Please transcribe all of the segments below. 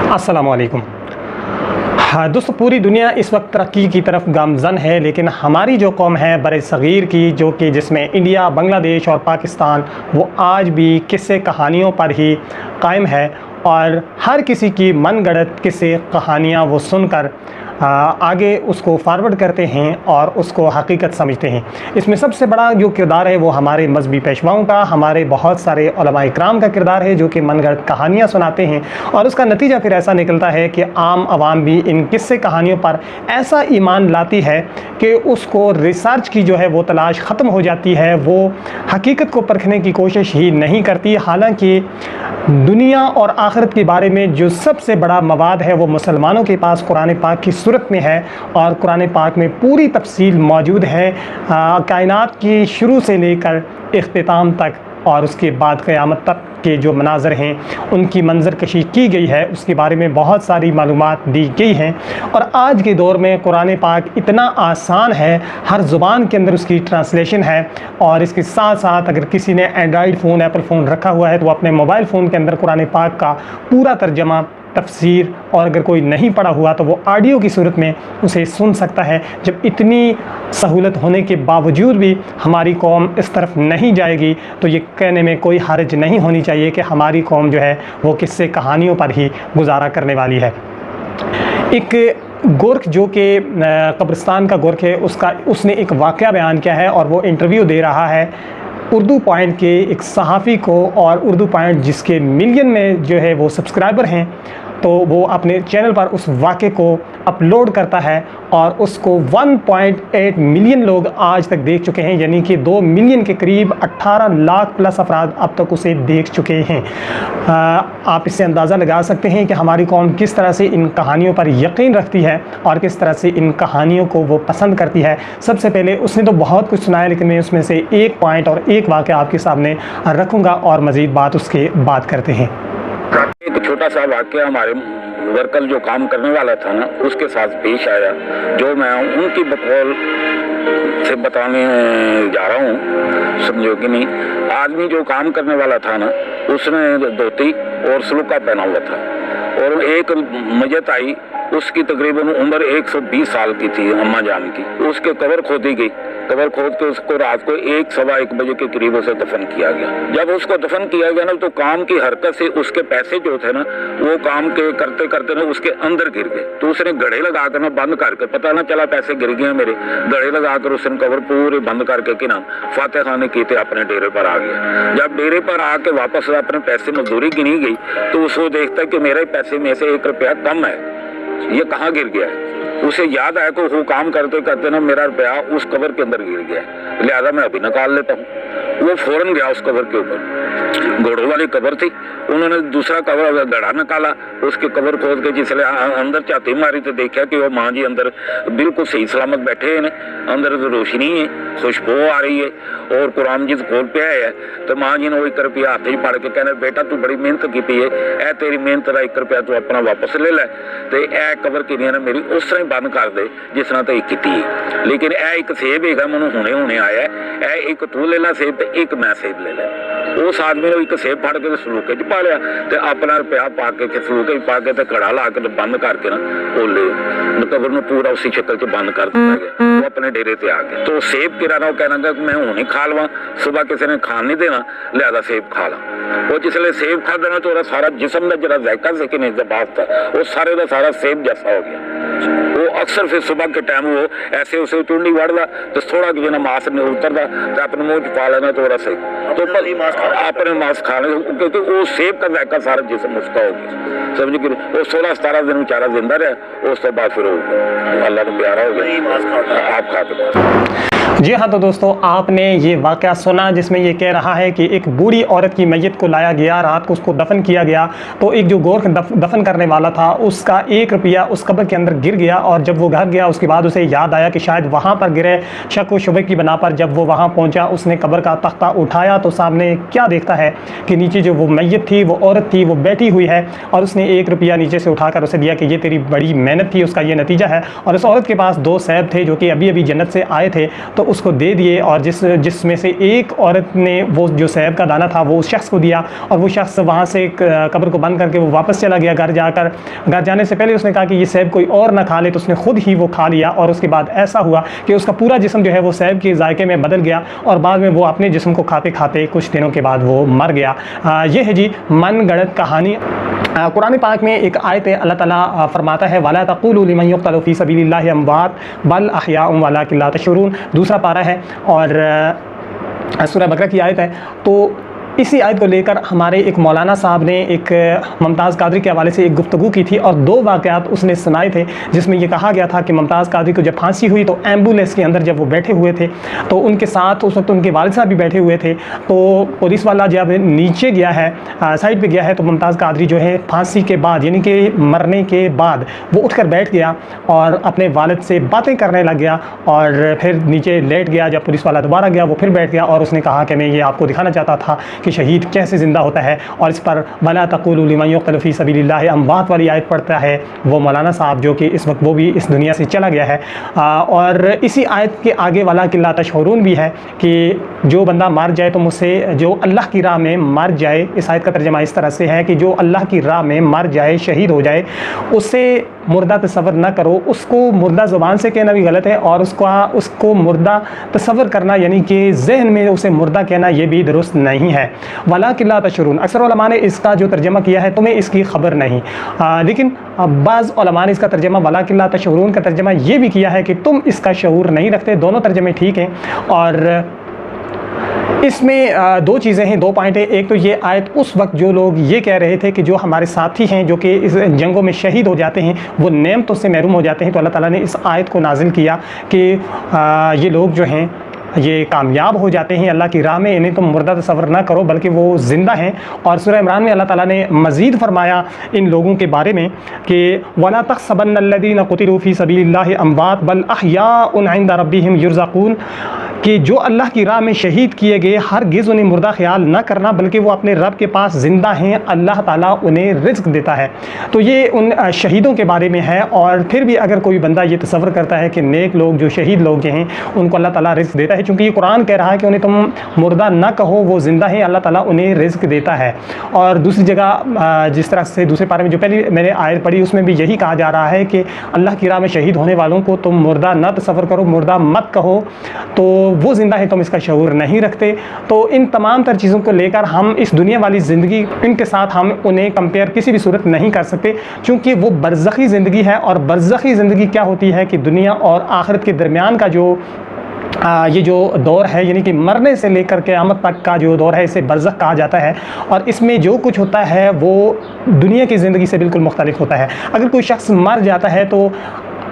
अस्सलामुअलैकुम। हाँ दोस्तों, पूरी दुनिया इस वक्त तरक्की की तरफ गामज़न है, लेकिन हमारी जो कौम है बर सग़ीर की, जो कि जिसमें इंडिया, बांग्लादेश और पाकिस्तान, वो आज भी किस्से कहानियों पर ही कायम है और हर किसी की मनगढ़ंत किस्से कहानियाँ वो सुनकर आगे उसको फॉरवर्ड करते हैं और उसको हकीकत समझते हैं। इसमें सबसे बड़ा जो किरदार है वो हमारे मजहबी पेशवाओं का, हमारे बहुत सारे उलमा इकराम का किरदार है, जो कि मनगढ़ंत कहानियाँ सुनाते हैं और उसका नतीजा फिर ऐसा निकलता है कि आम आवाम भी इन किस्से कहानियों पर ऐसा ईमान लाती है कि उसको रिसर्च की जो है वो तलाश ख़त्म हो जाती है, वो हकीकत को परखने की कोशिश ही नहीं करती। हालांकि दुनिया और आखिरत के बारे में जो सबसे बड़ा मवाद है वो मुसलमानों के पास कुरान पाक की सूरत में है और कुरान पाक में पूरी तफसील मौजूद है, कायनात की शुरू से लेकर इख्तिताम तक और उसके बाद क़यामत तक के जो मनाज़र हैं उनकी मंजर कशी की गई है, उसके बारे में बहुत सारी मालूमात दी गई हैं। और आज के दौर में कुरान पाक इतना आसान है, हर ज़ुबान के अंदर उसकी ट्रांसलेशन है और इसके साथ साथ अगर किसी ने एंड्रॉयड फ़ोन, एप्पल फ़ोन रखा हुआ है तो वो अपने मोबाइल फ़ोन के अंदर कुरान पाक का पूरा तर्जमा, तफसीर, और अगर कोई नहीं पढ़ा हुआ तो वो ऑडियो की सूरत में उसे सुन सकता है। जब इतनी सहूलत होने के बावजूद भी हमारी कौम इस तरफ नहीं जाएगी तो ये कहने में कोई हर्ज नहीं होनी चाहिए कि हमारी कौम जो है वो किस्से कहानियों पर ही गुजारा करने वाली है। एक गोरख जो कि कब्रिस्तान का गोरख है, उसने एक वाक़या बयान किया है और वो इंटरव्यू दे रहा है उर्दू पॉइंट के एक सहाफ़ी को, और उर्दू पॉइंट जिसके मिलियन में जो है वो सब्सक्राइबर हैं, तो वो अपने चैनल पर उस वाक़े को अपलोड करता है और उसको 1.8 मिलियन लोग आज तक देख चुके हैं, यानी कि 2 मिलियन के करीब 18 लाख प्लस अफराद अब तक उसे देख चुके हैं। आप इससे अंदाज़ा लगा सकते हैं कि हमारी कौम किस तरह से इन कहानियों पर यकीन रखती है और किस तरह से इन कहानियों को वो पसंद करती है। सबसे पहले उसने तो बहुत कुछ सुनाया, लेकिन मैं उसमें से एक पॉइंट और एक वाक़या आपके सामने रखूँगा और मज़ीद बात उसके बाद करते हैं। एक छोटा सा वाक्य हमारे वर्कल जो काम करने वाला था ना, उसके साथ पेश आया, जो मैं उनकी बकौल से बताने जा रहा हूँ, समझो कि नहीं। आदमी जो काम करने वाला था ना, उसने धोती और सलूका पहना हुआ था और एक मजत आई, उसकी तकरीबन उम्र 120 साल की थी, अम्मा जान की। उसके कब्र खोदी गई, कब्र खोद के उसको रात को 1-1:15 बजे के करीब उसे दफन किया गया। जब उसको दफन किया गया ना, तो काम की हरकत से उसके पैसे जो थे ना, वो काम के करते करते ना उसके अंदर गिर गए। तो उसने गड़े लगा कर ना बंद करके, पता ना चला पैसे गिर गए मेरे, गड़े लगा कर उसने कब्र पूरी बंद करके कि ना फाते खाने की थे, अपने डेरे पर आ गया। जब डेरे पर आके वापस अपने पैसे मजदूरी गिनी गई तो उसको देखता कि मेरे पैसे में से 1 रुपया कम है, ये कहाँ गिर गया है। उसे याद आया कि वो काम करते करते ना मेरा रुपया उस कब्र के अंदर गिर गया, लिहाजा मैं अभी निकाल लेता हूँ। वो फौरन गया उस कब्र के ऊपर, घोड़ों वाली कब्र थी, उन्होंने दूसरा कब्र गड़ा निकाला, उसके कब्र खोद के जिसले अंदर चाती मारी तो देखा कि वो माँ जी अंदर बिल्कुल सही सलामत बैठे हैं, अंदर रोशनी है, खुशबू आ रही है और कुरान जी खोल पे है। तो माँ जी ने वो 1 रुपया हाथ ही पड़ के कहना, बेटा तू बड़ी मेहनत की है, ए तेरी मेहनत का 1 रुपया तू अपना वापस ले लै, तो ए कब्र की मेरी उस तरह बंद कर दे जिस तरह तो की है। लेकिन ए एक सेब है मैं हुने हुने आया, ए एक तू ले ला सेब, तो एक मैं सेब ले लै। उस आदमी ने 1 सेब फड़ के सलूके च पा लिया, तो अपना रुपया पा के सलूके पा के कड़ा ला के बंद करके ना ओले कब्र में पूरा उसी शक्ल च बंद कर दिया गया। वो अपने डेरे ते आ गया। तो सेब किराना कहना मैं हुने खा लवा, सुबह किसी ने खान नहीं देना, लिहाजा सेब खा ला। वो जिसले सेब खा देना तो सारा जिसम का जरा जायका से कि नहीं जबाब था, वो सारे का सारा सेब जैसा हो गया। वो अक्सर फिर सुबह के टाइम वो ऐसे उसे चूंडी वड़दा तो थोड़ा कि जना मांस नहीं उतरता तो अपने मुंह च पा लेना थोड़ा सही, तो अपने मांस खाने, क्योंकि वो सेब का जायका सारा जिसम उसका हो गया। समझ गए। वो 16-17 दिन बेचारा जिंदा रहा, उस तो बाद फिर अल्लाह को प्यारा हो गया। आप खाते। जी हाँ, तो दोस्तों आपने ये वाक़या सुना जिसमें ये कह रहा है कि एक बूढ़ी औरत की मैयत को लाया गया, रात को उसको दफन किया गया, तो एक जो गोरख दफन करने वाला था उसका 1 रुपया उस कब्र के अंदर गिर गया और जब वो घर गया उसके बाद उसे याद आया कि शायद वहाँ पर गिरे। शक व शुबे की बना पर जब वो वहाँ पहुँचा, उसने कब्र का तख्ता उठाया तो सामने क्या देखता है कि नीचे जो वो मैयत थी, वो औरत थी, वो बैठी हुई है और उसने 1 रुपया नीचे से उठाकर उसे दिया कि ये तेरी बड़ी मेहनत थी, उसका ये नतीजा है। और उस औरत के पास 2 सैब थे जो कि अभी अभी जन्नत से आए थे, तो उसको दे दिए, और जिसमें से एक औरत ने वो जो सेब का दाना था वो उस शख्स को दिया, और वो शख्स वहाँ से कब्र को बंद करके वो वापस चला गया घर जाकर। घर जाने से पहले उसने कहा कि ये सेब कोई और ना खा ले, तो उसने खुद ही वो खा लिया, और उसके बाद ऐसा हुआ कि उसका पूरा जिस्म जो है वो सेब के जायके में बदल गया, और बाद में वो अपने जिस्म को खाते खाते कुछ दिनों के बाद वो मर गया। ये है जी मन गढ़ंत कहानी। कुरान पाक में एक आयत है, अल्लाह ताला फरमाता है वला तक़ूलू लिमन युक़्तलू फ़ी सबीलिल्लाहि अमवात बल अहयाउम वलाकिन ला तशऊरून। दूसरा पारा है और सूरह बकरा की आयत है। तो इसी आयत को लेकर हमारे एक मौलाना साहब ने एक मुमताज़ कादरी के हवाले से एक गुफ्तगू की थी, और दो वाक़यात उसने सुनाए थे, जिसमें ये कहा गया था कि मुमताज़ कादरी को जब फांसी हुई तो एम्बुलेंस के अंदर जब वो बैठे हुए थे तो उनके साथ उस वक्त उनके वालिद साहब भी बैठे हुए थे। तो पुलिस वाला जब नीचे गया है, साइड पर गया है, तो मुमताज़ कादरी जो है फांसी के बाद यानी कि मरने के बाद वो उठकर बैठ गया और अपने वालिद से बातें करने लग गया, और फिर नीचे लेट गया। जब पुलिस वाला दोबारा गया वो फिर बैठ गया, और उसने कहा कि मैं ये आपको दिखाना चाहता था कि शहीद कैसे ज़िंदा होता है। और इस पर वला तक़ूलू लिमन युक़्तलू फ़ी सबीलिल्लाहि अमवात वाली आयत पढ़ता है वो मौलाना साहब, जो कि इस वक्त वो भी इस दुनिया से चला गया है। और इसी आयत के आगे वला कि ला तशऊरून भी है कि जो बंदा मर जाए तो मुझसे, जो अल्लाह की राह में मर जाए, इस आयत का तर्जमा इस तरह से है कि जो अल्लाह की राह में मर जाए, शहीद हो जाए, उससे मुर्दा तसव्वुर न करो। उसको मुर्दा ज़ुबान से कहना भी गलत है, और उसको मुर्दा तसव्वुर करना यानी कि जहन में उसे मुर्दा कहना ये भी दुरुस्त नहीं है। वला कि ला तशऊरून, अक्सर उलमा ने इसका जो तर्जमा किया है तुम्हें इसकी खबर नहीं, लेकिन बाज़ उलमा ने इसका तर्जमा वला कि ला तशऊरून का तर्जमा ये भी किया है कि तुम इसका शऊर नहीं रखते। दोनों तर्जमे ठीक हैं, और इसमें दो चीज़ें हैं, दो पॉइंट हैं। एक तो ये आयत उस वक्त जो लोग ये कह रहे थे कि जो हमारे साथी हैं जो कि इस जंगों में शहीद हो जाते हैं वो नेमतों से महरूम हो जाते हैं, तो अल्लाह ताला ने इस आयत को नाजिल किया कि ये लोग जो हैं ये कामयाब हो जाते हैं अल्लाह की राह में, इन्हें तुम मुर्दा तसव्वुर ना करो बल्कि वो ज़िंदा हैं। और सूरह इमरान में अल्लाह ताला ने मज़ीद फरमाया इन लोगों के बारे में कि वला तहसबन्नल्लज़ीना क़ुतिलू फ़ी सबीलिल्लाहि अमवात बल अहयाउन इंदा रब्बिहिम युरज़क़ून, कि जो अल्लाह की राह में शहीद किए गए हरगिज़ उन्हें मुर्दा ख्याल न करना बल्कि वो अपने रब के पास ज़िंदा हैं, अल्लाह ताला उन्हें रिज़्क़ देता है। तो ये उन शहीदों के बारे में है। और फिर भी अगर कोई बंदा ये तसव्वुर करता है कि नेक लोग जो शहीद लोग हैं उनको अल्लाह ताला रिज़्क़ देता है, चूँकि ये कुरान कह रहा है कि उन्हें तुम मुर्दा ना कहो, वो ज़िंदा है, अल्लाह ताला उन्हें रिज़्क़ देता है। और दूसरी जगह जिस तरह से दूसरे पारे में जो पहले मैंने आयत पढ़ी उसमें भी यही कहा जा रहा है कि अल्लाह की राह में शहीद होने वालों को तुम मुर्दा न तसव्वुर करो, मुर्दा मत कहो, तो वो ज़िंदा है, तुम इसका शऊर नहीं रखते। तो इन तमाम तर चीज़ों को लेकर हम इस दुनिया वाली ज़िंदगी इनके साथ हम उन्हें कंपेयर किसी भी सूरत नहीं कर सकते, क्योंकि वो बरज़खी ज़िंदगी है। और बरज़खी ज़िंदगी क्या होती है कि दुनिया और आखिरत के दरमियान का जो ये जो दौर है यानी कि मरने से लेकर क़यामत तक का जो दौर है इसे बरज़ख कहा जाता है। और इसमें जो कुछ होता है वो दुनिया की ज़िंदगी से बिल्कुल मुख्तलिफ होता है। अगर कोई शख्स मर जाता है तो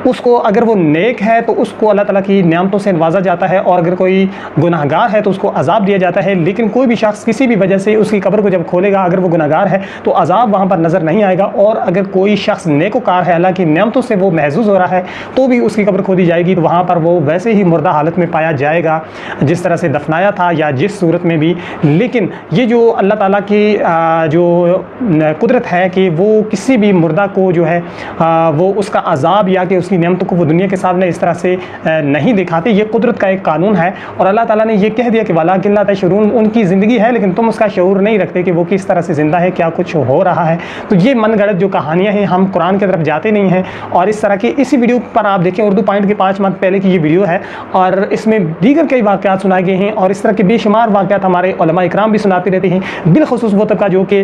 उसको, अगर वो नेक है तो उसको अल्लाह ताला की नेमतों से नवाजा जाता है, और अगर कोई गुनाहगार है तो उसको अजाब दिया जाता है। लेकिन कोई भी शख्स किसी भी वजह से उसकी कब्र को जब खोलेगा, अगर वो गुनाहगार है तो अजाब वहाँ पर नज़र नहीं आएगा। और अगर कोई शख्स नेकोकार है, अल्लाह की नेमतों से वो महजूज़ हो रहा है, तो भी उसकी कब्र खोदी जाएगी तो वहाँ पर वो वैसे ही मुर्दा हालत में पाया जाएगा जिस तरह से दफनाया था या जिस सूरत में भी। लेकिन ये जो अल्लाह ताला की जो कुदरत है कि वो किसी भी मुर्दा को जो है वो उसका अजाब या कि उसकी नेमतों को वो दुनिया के सामने इस तरह से नहीं दिखाते, ये कुदरत का एक कानून है। और अल्लाह ताला ने ये कह दिया कि वलाकिन ला तशऊरून, उनकी ज़िंदगी है लेकिन तुम उसका शऊर नहीं रखते कि वो किस तरह से ज़िंदा है, क्या कुछ हो रहा है। तो ये मनगढ़ंत जो कहानियाँ हैं, हम कुरान की तरफ जाते नहीं हैं। और इस तरह की इसी वीडियो पर आप देखें, उर्दू पॉइंट के 5 माह पहले की ये वीडियो है, और इसमें दीगर कई वाक़यात सुनाए गए हैं। और इस तरह के बेशुमार वाक़यात हमारे उलमा इकराम भी सुनाते रहते हैं, बिलखुसूस वो तबका जो कि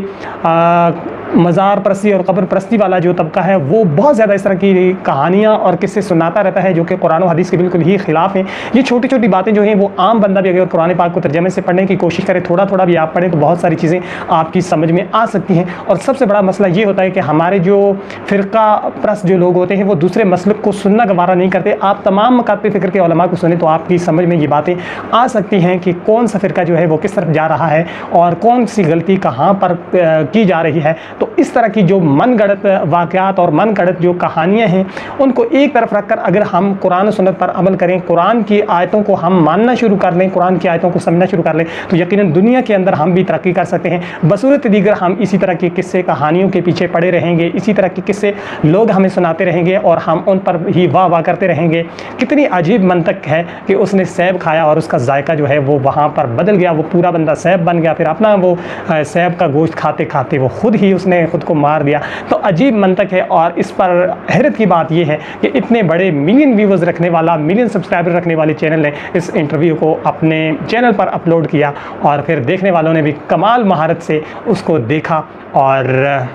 मज़ार परस्ती और कब्र परस्ती वाला जो तबका है वो बहुत ज़्यादा इस तरह की कहानियाँ और किस्से सुनाता रहता है जो कि कुरान और हदीस के बिल्कुल ही ख़िलाफ़ हैं। ये छोटी छोटी बातें जो हैं वो आम बंदा भी अगर कुरान पाक को तर्जमे से पढ़ने की कोशिश करे, थोड़ा थोड़ा भी आप पढ़ें तो बहुत सारी चीज़ें आपकी समझ में आ सकती हैं। और सबसे बड़ा मसला ये होता है कि हमारे जो फ़िरका परस्त जो लोग होते हैं वो दूसरे मसलक को सुनना गवारा नहीं करते। आप तमाम मकातब फ़िक्र के उलमा को सुने तो आपकी समझ में ये बातें आ सकती हैं कि कौन सा फ़िरका जो है वो किस तरफ जा रहा है और कौन सी गलती कहाँ पर की जा रही है। तो इस तरह की जो मनगढ़ंत वाक़यात और मनगढ़ंत जो कहानियाँ हैं उनको एक तरफ रखकर अगर हम कुरान और सुन्नत पर अमल करें, कुरान की आयतों को हम मानना शुरू कर लें, कुरान की आयतों को समझना शुरू कर लें, तो यकीनन दुनिया के अंदर हम भी तरक्की कर सकते हैं। बसूरत दीगर हम इसी तरह के किस्से कहानियों के पीछे पड़े रहेंगे, इसी तरह के किस्से लोग हमें सुनाते रहेंगे और हम उन पर ही वाह वाह करते रहेंगे। कितनी अजीब मंतक है कि उसने सेब खाया और उसका जायका जो है वो वहाँ पर बदल गया, वो पूरा बंदा सेब बन गया, फिर अपना वो सेब का गोश्त खाते खाते वो खुद ही उसने खुद को मार दिया। तो अजीब मंतक है और इस पर हैरत की बात यह है कि इतने बड़े मिलियन व्यूवर्स रखने वाला, मिलियन सब्सक्राइबर रखने वाले चैनल ने इस इंटरव्यू को अपने चैनल पर अपलोड किया और फिर देखने वालों ने भी कमाल महारत से उसको देखा। और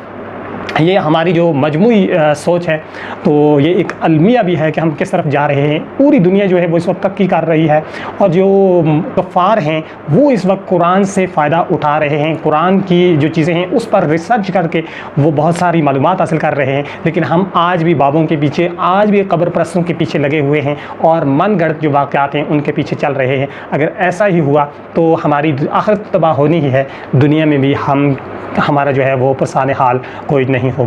ये हमारी जो मजमूई सोच है, तो ये एक अलमिया भी है कि हम किस तरफ जा रहे हैं। पूरी दुनिया जो है वो इस वक्त तरक्की कर रही है और जो कफ़ार हैं वो इस वक्त कुरान से फ़ायदा उठा रहे हैं, कुरान की जो चीज़ें हैं उस पर रिसर्च करके वो बहुत सारी मालूमात हासिल कर रहे हैं। लेकिन हम आज भी बाबों के पीछे, आज भी कब्र परस्तों के पीछे लगे हुए हैं और मनगढ़ंत जो वाक़यात हैं उनके पीछे चल रहे हैं। अगर ऐसा ही हुआ तो हमारी आखिरत तबाह होनी ही है, दुनिया में भी हमारा जो है वो परेशान हाल कोई नहीं होगा।